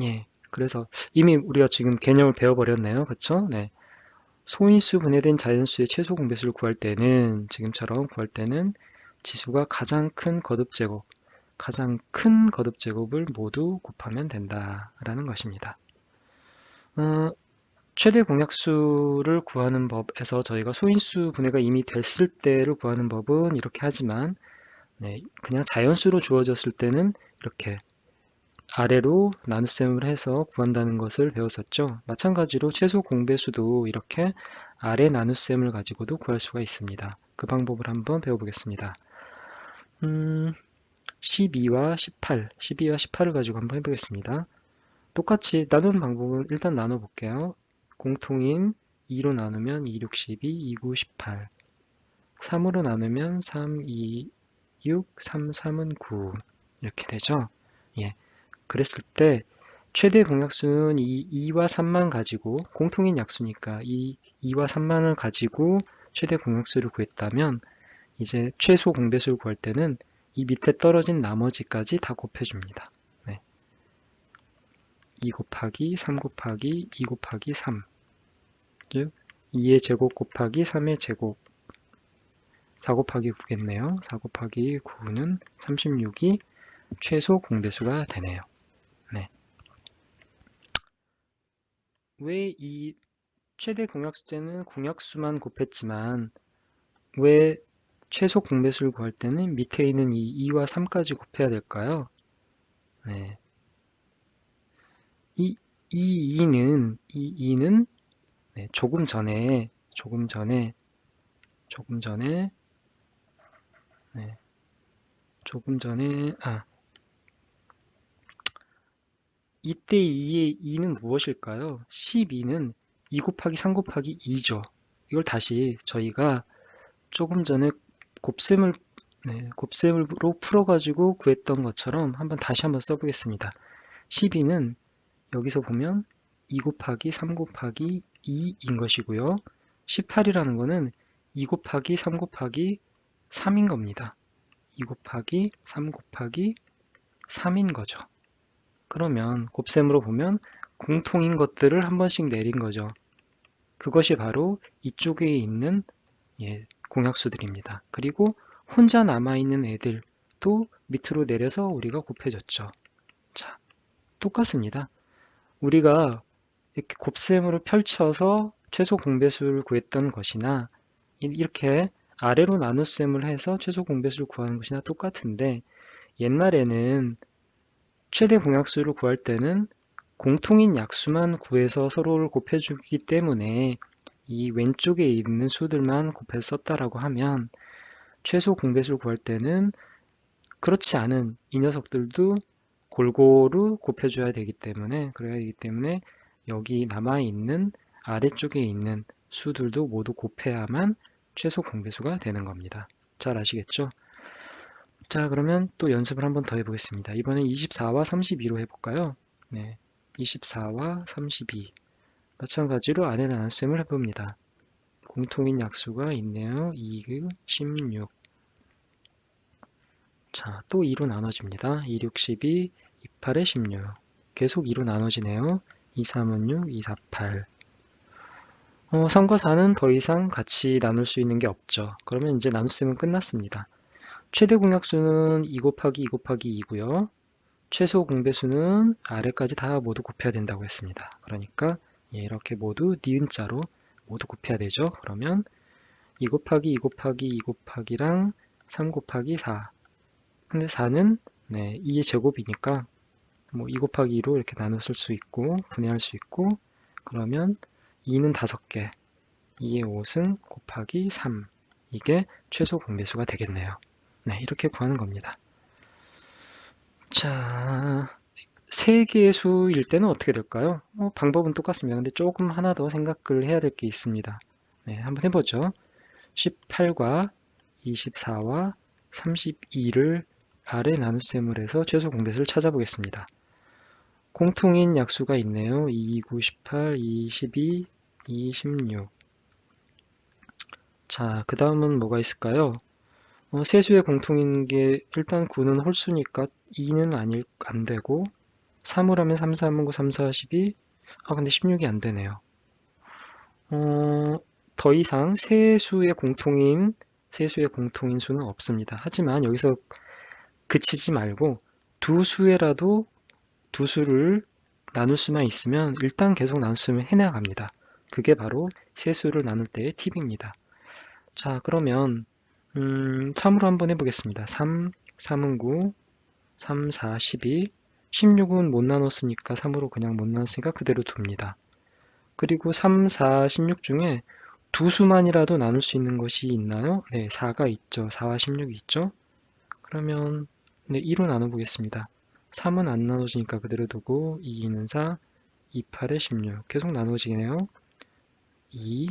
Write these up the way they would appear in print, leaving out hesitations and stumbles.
예. 그래서 이미 우리가 지금 개념을 배워버렸네요. 그쵸? 네. 소인수 분해된 자연수의 최소 공배수를 구할 때는 지금처럼 구할 때는 지수가 가장 큰 거듭 제곱을 모두 곱하면 된다라는 것입니다. 최대 공약수를 구하는 법에서 저희가 소인수 분해가 이미 됐을 때를 구하는 법은 이렇게 하지만 네, 그냥 자연수로 주어졌을 때는 이렇게 아래로 나눗셈을 해서 구한다는 것을 배웠었죠. 마찬가지로 최소 공배수도 이렇게 아래 나눗셈을 가지고도 구할 수가 있습니다. 그 방법을 한번 배워보겠습니다. 12와 18, 12와 18을 가지고 한번 해보겠습니다. 똑같이 나누는 방법은 일단 나눠볼게요. 공통인 2로 나누면 2, 6, 12, 2, 9, 18. 3으로 나누면 3, 2, 6, 3, 3은 9. 이렇게 되죠. 예. 그랬을 때 최대 공약수는 이 2와 3만 가지고 공통인 약수니까 이 2와 3만을 가지고 최대 공약수를 구했다면 이제 최소 공배수를 구할 때는 이 밑에 떨어진 나머지까지 다 곱해줍니다. 네. 2 곱하기 3 곱하기 2 곱하기 3, 즉 2의 제곱 곱하기 3의 제곱, 4 곱하기 9겠네요. 4 곱하기 9는 36이 최소 공배수가 되네요. 네. 왜 이 최대 공약수 때는 공약수만 곱했지만 왜 최소 공배수를 구할 때는 밑에 있는 이 2와 3까지 곱해야 될까요? 네. 이 2는 네, 조금 전에 네, 이때 2의 2는 무엇일까요? 12는 2 곱하기 3 곱하기 2죠. 이걸 다시 저희가 조금 전에 곱셈을 곱셈으로 풀어가지고 구했던 것처럼 다시 한번 써보겠습니다. 12는 여기서 보면 2 곱하기 3 곱하기 2인 것이고요. 18이라는 거는 2 곱하기 3 곱하기 3인 겁니다. 2 곱하기 3 곱하기 3인 거죠. 그러면 곱셈으로 보면 공통인 것들을 한 번씩 내린 거죠. 그것이 바로 이쪽에 있는 공약수들입니다. 그리고 혼자 남아있는 애들도 밑으로 내려서 우리가 곱해줬죠. 자, 똑같습니다. 우리가 이렇게 곱셈으로 펼쳐서 최소 공배수를 구했던 것이나 이렇게 아래로 나눗셈을 해서 최소 공배수를 구하는 것이나 똑같은데 옛날에는 최대 공약수를 구할 때는 공통인 약수만 구해서 서로를 곱해주기 때문에 이 왼쪽에 있는 수들만 곱해서 썼다라고 하면 최소 공배수를 구할 때는 그렇지 않은 이 녀석들도 골고루 곱해줘야 되기 때문에 여기 남아있는 아래쪽에 있는 수들도 모두 곱해야만 최소 공배수가 되는 겁니다. 잘 아시겠죠? 자, 그러면 또 연습을 한번 더 해보겠습니다. 이번엔 24와 32로 해볼까요? 네, 24와 32 마찬가지로 아래 나눗셈을 해봅니다. 공통인 약수가 있네요. 2, 16. 자, 또 2로 나눠집니다. 2, 6, 12, 2, 8에 16. 계속 2로 나눠지네요. 2, 3은 6, 2, 4, 8. 3과 4는 더 이상 같이 나눌 수 있는 게 없죠. 그러면 이제 나눗셈은 끝났습니다. 최대 공약수는 2 곱하기 2 곱하기 2고요. 최소 공배수는 아래까지 다 모두 곱해야 된다고 했습니다. 그러니까 이렇게 모두 니은자로 모두 곱해야 되죠. 그러면 2 곱하기 2 곱하기 2 곱하기랑 3 곱하기 4. 근데 4는 2의 제곱이니까 2 곱하기 2로 이렇게 나눠 쓸 수 있고 분해할 수 있고 그러면 2는 5개, 2의 5승 곱하기 3. 이게 최소 공배수가 되겠네요. 네, 이렇게 구하는 겁니다. 자, 3개의 수일 때는 어떻게 될까요? 방법은 똑같습니다. 근데 조금 하나 더 생각을 해야 될 게 있습니다. 네, 한번 해보죠. 18과 24와 32를 아래 나눗셈을 해서 최소 공배수를 찾아보겠습니다. 공통인 약수가 있네요. 2, 9, 18, 22, 26. 자, 그 다음은 뭐가 있을까요? 세수의 공통인 게 일단 9는 홀수니까 2는 안 되고 3을 하면 3, 3은 9, 3, 4, 12. 근데 16이 안 되네요. 더 이상 세수의 공통인 수는 없습니다. 하지만 여기서 그치지 말고 두 수에라도 두 수를 나눌 수만 있으면 일단 계속 나눌 수는 해나갑니다. 그게 바로 세수를 나눌 때의 팁입니다. 자, 그러면 3으로 한번 해보겠습니다. 3, 3은 9, 3, 4, 12, 16은 못 나눴으니까 3으로 그냥 못 나눴으니까 그대로 둡니다. 그리고 3, 4, 16 중에 두 수만이라도 나눌 수 있는 것이 있나요? 네, 4가 있죠. 4와 16이 있죠. 그러면 네, 2로 나눠보겠습니다. 3은 안 나눠지니까 그대로 두고 2, 2는 4, 2, 8에 16 계속 나눠지네요. 2,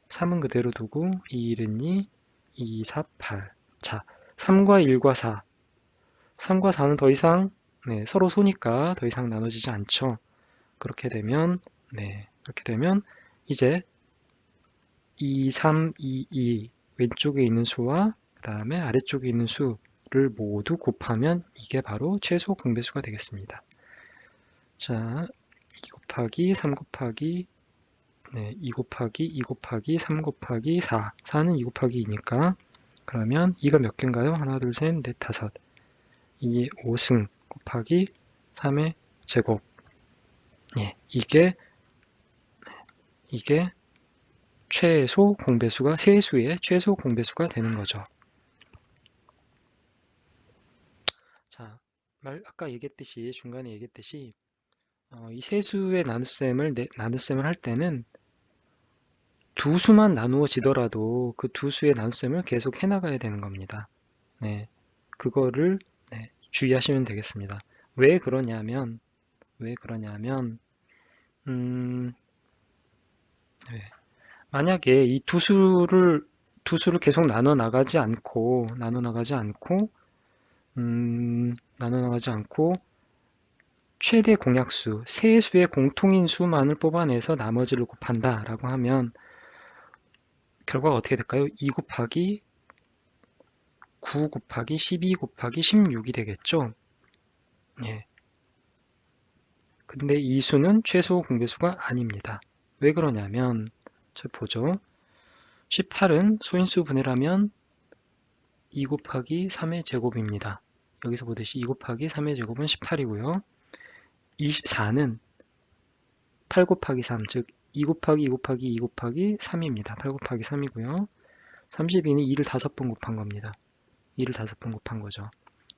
3은 그대로 두고 2, 1은 2, 2, 4, 8. 자, 3과 1과 4. 3과 4는 더 이상 서로 소니까 더 이상 나눠지지 않죠. 그렇게 되면 이제 2, 3, 2, 2 왼쪽에 있는 수와 그 다음에 아래쪽에 있는 수를 모두 곱하면 이게 바로 최소 공배수가 되겠습니다. 자, 2 곱하기 3 곱하기 2 곱하기 2 곱하기 3 곱하기 4. 4는 2 곱하기 2니까 그러면 2가 몇 개인가요? 하나, 둘, 셋, 넷, 다섯. 2의 5승 곱하기 3의 제곱. 이게 최소 공배수가 세수의 최소 공배수가 되는 거죠. 자, 아까 얘기했듯이 중간에 얘기했듯이 이 세수의 나눗셈을 할 때는 두 수만 나누어지더라도 그 두 수의 나눗셈을 계속 해나가야 되는 겁니다. 네, 그거를 주의하시면 되겠습니다. 왜 그러냐면 음, 네, 만약에 이 두 수를 계속 나눠 나가지 않고 최대 공약수, 세수의 공통인 수만을 뽑아내서 나머지를 곱한다라고 하면 결과가 어떻게 될까요? 2 곱하기 9 곱하기 12 곱하기 16이 되겠죠? 예. 근데 이 수는 최소 공배수가 아닙니다. 왜 그러냐면 저 보죠. 18은 소인수 분해라면 2 곱하기 3의 제곱입니다. 여기서 보듯이 2 곱하기 3의 제곱은 18이고요. 24는 8 곱하기 3, 즉 2 곱하기 2 곱하기 2 곱하기 3입니다. 8 곱하기 3이고요. 32는 2를 5번 곱한 겁니다. 2를 5번 곱한 거죠.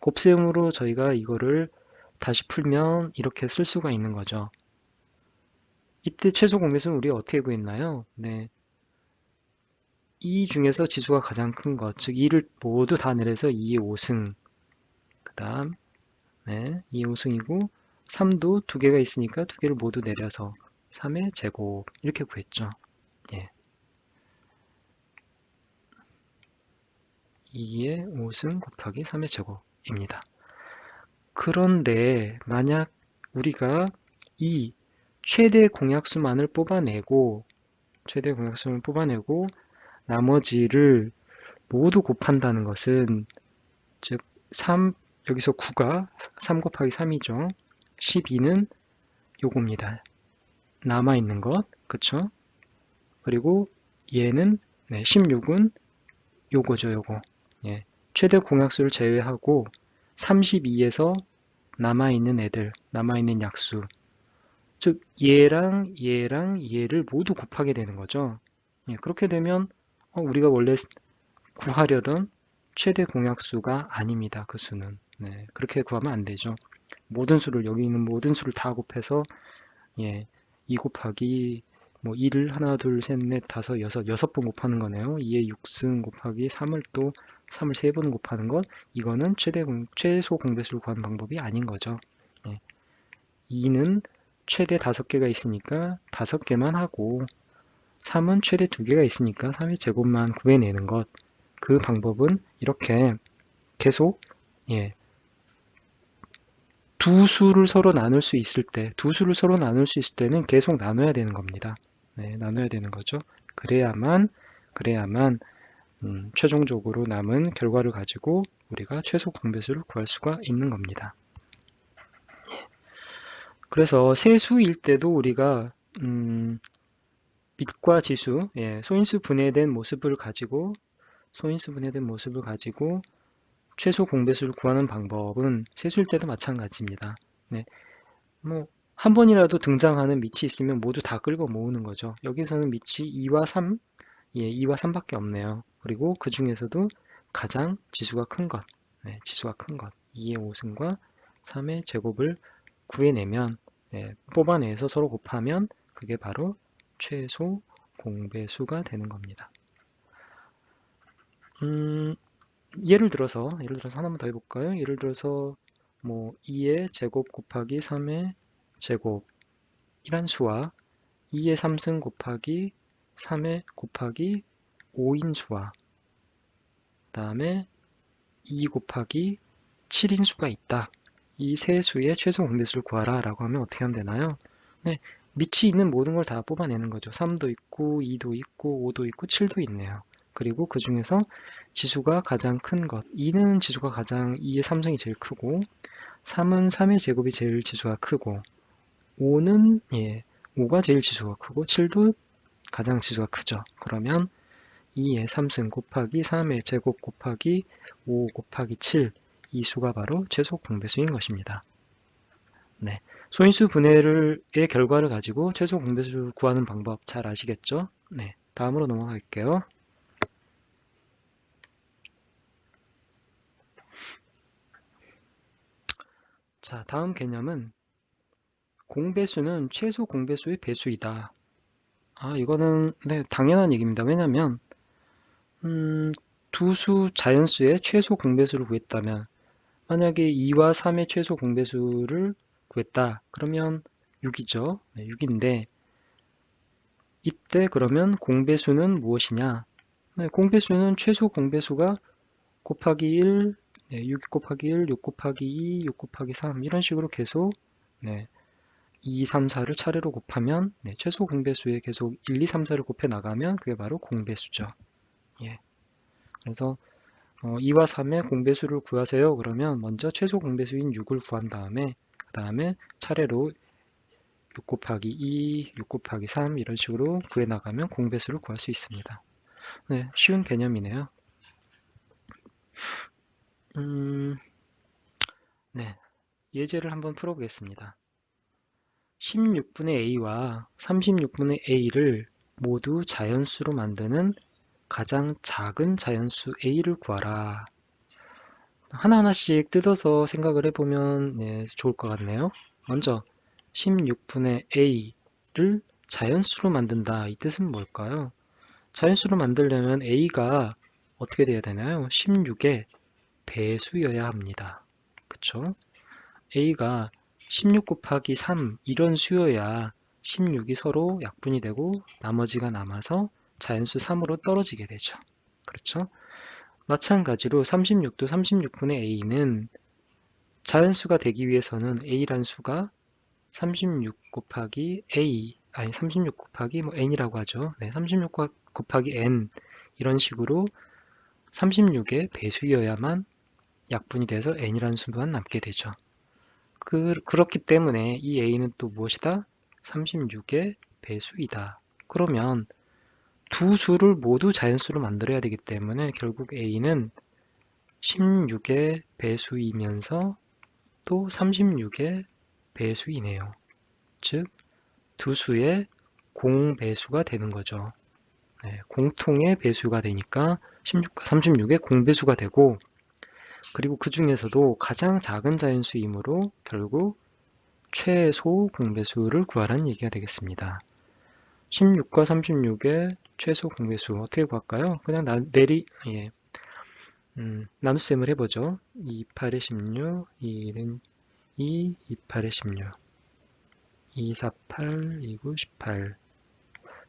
곱셈으로 저희가 이거를 다시 풀면 이렇게 쓸 수가 있는 거죠. 이때 최소 공배수는 우리가 어떻게 구했나요? 네. 이 중에서 지수가 가장 큰 것, 즉 2를 모두 다 내려서 2의 5승, 그 다음 2의 5승이고 3도 두 개가 있으니까 두 개를 모두 내려서 3의 제곱 이렇게 구했죠. 예. 2의 5승 곱하기 3의 제곱입니다. 그런데 만약 우리가 이 최대 공약수만을 뽑아내고 나머지를 모두 곱한다는 것은 즉 3, 여기서 9가 3 곱하기 3이죠. 12는 요겁니다. 남아있는 것, 그쵸? 그리고 얘는 16은 요거죠, 요거. 예. 최대 공약수를 제외하고 32에서 남아있는 약수. 즉, 얘랑 얘를 모두 곱하게 되는 거죠. 예, 그렇게 되면 우리가 원래 구하려던 최대 공약수가 아닙니다. 그 수는. 네, 그렇게 구하면 안 되죠. 여기 있는 모든 수를 다 곱해서 2 곱하기 뭐 2를 하나, 둘, 셋, 넷, 다섯, 여섯 번 곱하는 거네요. 2의 6승 곱하기 3을 3번 곱하는 것. 이거는 최소 공배수를 구하는 방법이 아닌 거죠. 2는 최대 5개가 있으니까 5개만 하고 3은 최대 2개가 있으니까 3의 제곱만 구해내는 것. 그 방법은 이렇게 계속 두 수를 서로 나눌 수 있을 때는 계속 나눠야 되는 겁니다. 나눠야 되는 거죠. 그래야만 최종적으로 남은 결과를 가지고 우리가 최소 공배수를 구할 수가 있는 겁니다. 그래서 세수일 때도 우리가 밑과 지수, 소인수 분해된 모습을 가지고 최소 공배수를 구하는 방법은 세수일 때도 마찬가지입니다. 네, 뭐 한 번이라도 등장하는 밑이 있으면 모두 다 끌고 모으는 거죠. 여기서는 밑이 2와 3, 2와 3밖에 없네요. 그리고 그 중에서도 가장 지수가 큰 것, 지수가 큰 것, 2의 5승과 3의 제곱을 구해내면, 뽑아내서 서로 곱하면 그게 바로 최소 공배수가 되는 겁니다. 예를 들어서 하나만 더 해볼까요? 예를 들어서 뭐 2의 제곱 곱하기 3의 제곱이란 수와 2의 3승 곱하기 3의 곱하기 5인 수와 그다음에 2 곱하기 7인 수가 있다. 이 세 수의 최소 공배수를 구하라 라고 하면 어떻게 하면 되나요? 네, 밑이 있는 모든 걸 다 뽑아내는 거죠. 3도 있고 2도 있고 5도 있고 7도 있네요. 그리고 그 중에서 지수가 가장 큰 것, 2는 지수가 가장 2의 3승이 제일 크고 3은 3의 제곱이 제일 지수가 크고 5는 5가 제일 지수가 크고 7도 가장 지수가 크죠. 그러면 2의 3승 곱하기 3의 제곱 곱하기 5 곱하기 7, 이 수가 바로 최소 공배수인 것입니다. 네, 소인수 분해의 결과를 가지고 최소 공배수를 구하는 방법 잘 아시겠죠? 네, 다음으로 넘어갈게요. 자, 다음 개념은 공배수는 최소 공배수의 배수이다. 이거는 당연한 얘기입니다. 왜냐면 두 수 자연수의 최소 공배수를 구했다면 만약에 2와 3의 최소 공배수를 구했다. 그러면 6이죠. 6인데 이때 그러면 공배수는 무엇이냐? 공배수는 최소 공배수가 곱하기 1, 6 곱하기 1, 6 곱하기 2, 6 곱하기 3 이런 식으로 계속 2, 3, 4를 차례로 곱하면 최소 공배수에 계속 1, 2, 3, 4를 곱해 나가면 그게 바로 공배수죠. 그래서 2와 3의 공배수를 구하세요. 그러면 먼저 최소 공배수인 6을 구한 다음에 그 다음에 차례로 6 곱하기 2, 6 곱하기 3 이런 식으로 구해 나가면 공배수를 구할 수 있습니다. 네, 쉬운 개념이네요. 네, 예제를 한번 풀어보겠습니다. 16분의 a와 36분의 a를 모두 자연수로 만드는 가장 작은 자연수 a를 구하라. 하나하나씩 뜯어서 생각을 해보면 좋을 것 같네요. 먼저 16분의 a를 자연수로 만든다. 이 뜻은 뭘까요? 자연수로 만들려면 a가 어떻게 돼야 되나요? 16의 배수여야 합니다. 그쵸? a가 16 곱하기 3 이런 수여야 16이 서로 약분이 되고 나머지가 남아서 자연수 3으로 떨어지게 되죠. 그렇죠? 마찬가지로 36도 36분의 a는 자연수가 되기 위해서는 a란 수가 36 곱하기 a, 36 곱하기 n이라고 하죠. 36 곱하기 n 이런 식으로 36의 배수여야만 약분이 돼서 n이라는 수만 남게 되죠. 그렇기 때문에 이 a는 또 무엇이다? 36의 배수이다. 그러면 두 수를 모두 자연수로 만들어야 되기 때문에 결국 a는 16의 배수이면서 또 36의 배수이네요. 즉, 두 수의 공배수가 되는 거죠. 공통의 배수가 되니까 16과 36의 공배수가 되고, 그리고 그 중에서도 가장 작은 자연수이므로 결국 최소 공배수를 구하라는 얘기가 되겠습니다. 16과 36의 최소 공배수 어떻게 구할까요? 그냥 나눗셈을 해보죠. 2, 8에 16, 2는 2, 2, 8에 16, 2, 4, 8, 2, 9, 18.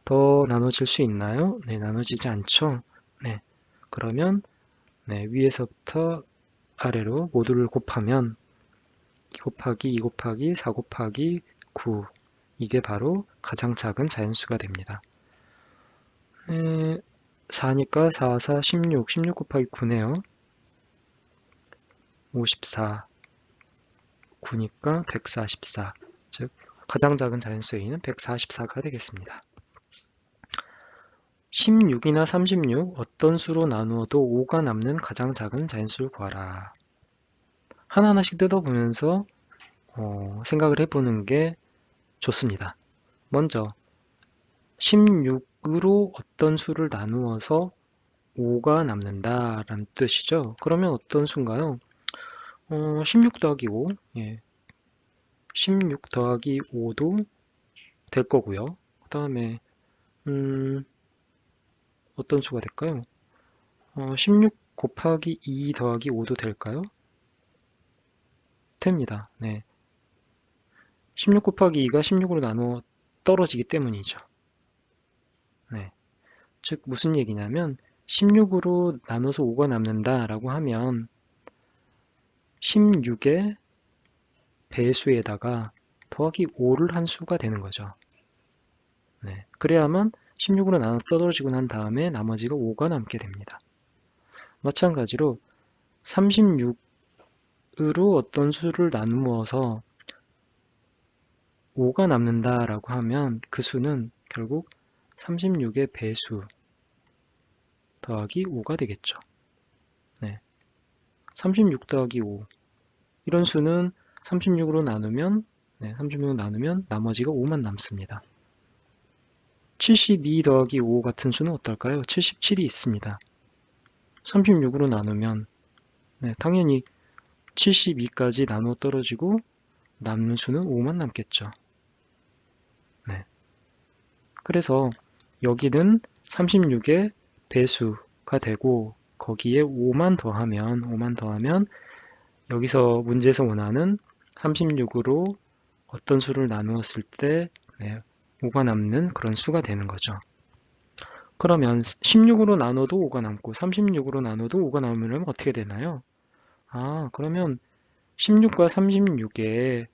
더 나눠질 수 있나요? 네, 나눠지지 않죠? 네, 그러면 위에서부터 아래로 모두를 곱하면 2 곱하기 2 곱하기 4 곱하기 9, 이게 바로 가장 작은 자연수가 됩니다. 4니까 4, 4, 16, 16 곱하기 9네요. 54, 9니까 144. 즉 가장 작은 자연수 A는 144가 되겠습니다. 16이나 36 어떤 수로 나누어도 5가 남는 가장 작은 자연수를 구하라. 하나하나씩 뜯어보면서 생각을 해보는 게 좋습니다. 먼저 16으로 어떤 수를 나누어서 5가 남는다 라는 뜻이죠. 그러면 어떤 수인가요? 16 더하기 5, 16 더하기 5도 될 거고요. 그 다음에 어떤 수가 될까요? 16 곱하기 2 더하기 5도 될까요? 됩니다. 네. 16 곱하기 2가 16으로 나누어 떨어지기 때문이죠. 네. 즉 무슨 얘기냐면 16으로 나눠서 5가 남는다 라고 하면 16의 배수에다가 더하기 5를 한 수가 되는 거죠. 네. 그래야만 16으로 나눠 떨어지고 난 다음에 나머지가 5가 남게 됩니다. 마찬가지로 36으로 어떤 수를 나누어서 5가 남는다 라고 하면 그 수는 결국 36의 배수 더하기 5가 되겠죠. 네. 36 더하기 5 이런 수는 36으로 나누면 36으로 나누면 나머지가 5만 남습니다. 72 더하기 5 같은 수는 어떨까요? 77이 있습니다. 36으로 나누면 당연히 72까지 나누어 떨어지고 남는 수는 5만 남겠죠. 네. 그래서 여기는 36의 배수가 되고 거기에 5만 더하면 여기서 문제에서 원하는 36으로 어떤 수를 나누었을 때 5가 남는 그런 수가 되는 거죠. 그러면 16으로 나눠도 5가 남고 36으로 나눠도 5가 남으려면 어떻게 되나요? 그러면 16과 36의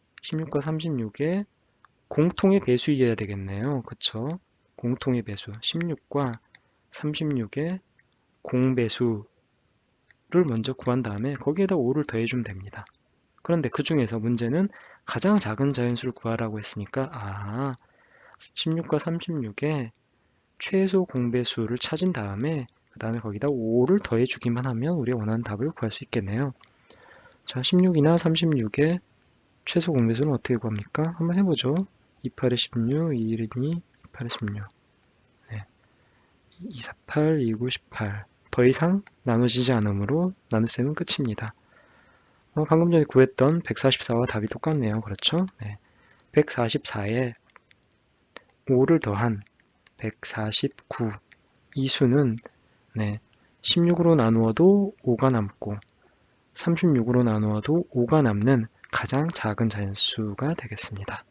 공통의 배수이어야 되겠네요. 그쵸? 공통의 배수. 16과 36의 공배수를 먼저 구한 다음에 거기에다 5를 더해주면 됩니다. 그런데 그 중에서 문제는 가장 작은 자연수를 구하라고 했으니까 16과 36의 최소 공배수를 찾은 다음에 그 다음에 거기다 5를 더해주기만 하면 우리가 원하는 답을 구할 수 있겠네요. 자, 16이나 36의 최소 공배수는 어떻게 구합니까? 한번 해보죠. 28에 16, 212, 28에 16 248, 29, 18 더 이상 나눠지지 않으므로 나눗셈은 끝입니다. 방금 전에 구했던 144와 답이 똑같네요. 그렇죠? 144에 5를 더한 149 이 수는 16으로 나누어도 5가 남고 36으로 나누어도 5가 남는 가장 작은 자연수가 되겠습니다.